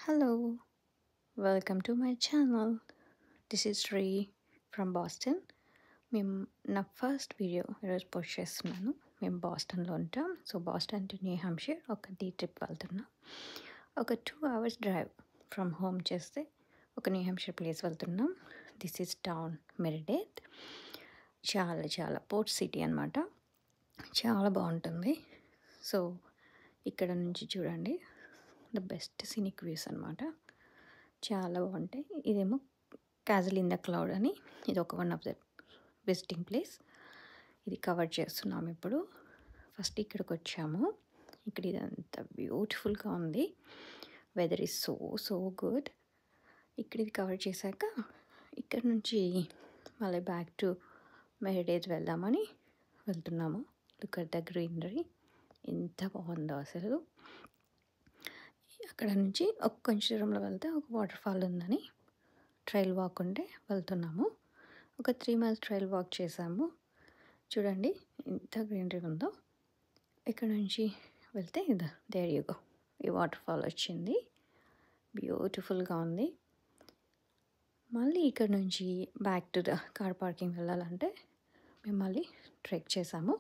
Hello, welcome to my channel. This is Sri from Boston. మేము నా first video ఈరోజు post చేస్తున్నాను. మేము బాస్టన్లో ఉంటాం. So Boston to New Hampshire ఒక డే ట్రిప్ వెళ్తున్నాం. ఒక 2 hours డ్రైవ్ ఫ్రమ్ హోమ్ చేస్తే ఒక న్యూ హ్యాంప్షైర్ ప్లేస్ వెళ్తున్నాం. This is town Meredith. చాలా పోర్ట్ సిటీ అనమాట. చాలా బాగుంటుంది. సో ఇక్కడ నుంచి చూడండి, ద బెస్ట్ సినిక్ వ్యూస్ అనమాట. చాలా బాగుంటాయి. ఇదేమో క్యాజల్ ఇన్ ద క్లౌడ్ అని, ఇది ఒక one of the visiting place. ఇది కవర్ చేస్తున్నాము ఇప్పుడు. ఫస్ట్ ఇక్కడికి వచ్చాము. ఇక్కడ ఇదంతా బ్యూటిఫుల్గా ఉంది. Weather is so good. ఇక్కడ ఇది కవర్ చేశాక ఇక్కడ నుంచి మళ్ళీ బ్యాక్ టు మెరిడేత్ వెళ్దామని వెళ్తున్నాము. లుక్ అట్ ద గ్రీనరీ, ఎంత బాగుందో అసలు. అక్కడ నుంచి ఒక కొంచెం దూరంలో వెళ్తే ఒక వాటర్ ఫాల్ ఉందని ట్రైల్ వాక్ ఉంటే వెళ్తున్నాము. ఒక 3 miles ట్రైల్ వాక్ చేసాము. చూడండి ఎంత గ్రీనరీ ఉందో. ఇక్కడ నుంచి వెళ్తే దేర్ యు గో, ఈ వాటర్ ఫాల్ వచ్చింది. బ్యూటిఫుల్గా ఉంది. మళ్ళీ ఇక్కడ నుంచి back to the car parking వెళ్ళాలంటే మేము మళ్ళీ ట్రెక్ చేసాము.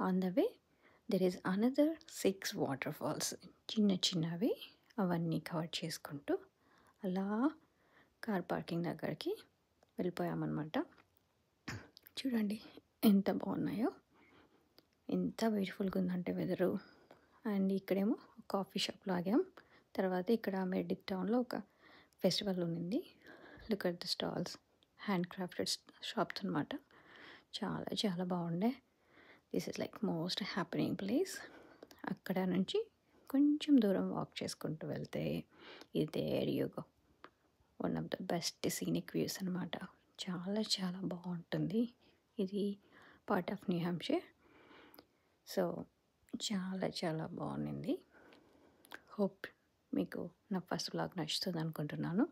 On the way there is another 6 waterfalls, చిన్నవి. అవన్నీ కవర్ చేసుకుంటూ అలా కార్ పార్కింగ్ దగ్గరికి వెళ్ళిపోయామన్నమాట. చూడండి ఎంత బాగున్నాయో, ఎంత బ్యూటిఫుల్గా ఉందంటే వెదరు. అండ్ ఇక్కడేమో కాఫీ షాప్లో ఆగాం. తర్వాత ఇక్కడ మెరిడేత్ టౌన్లో ఒక ఫెస్టివల్ ఉంది. Look at the stalls, handcrafted shops అనమాట. చాలా బాగుండే. This is like most happening place. అక్కడ నుంచి కొంచెం దూరం వాక్ చేసుకుంటూ వెళ్తే ఇది there you go, one of the best scenic views అనమాట. చాలా బాగుంటుంది. ఇది part of New Hampshire. So చాలా బాగుంది. హోప్ మీకు నా ఫస్ట్ వ్లాగ్ నచ్చుతుంది అనుకుంటున్నాను.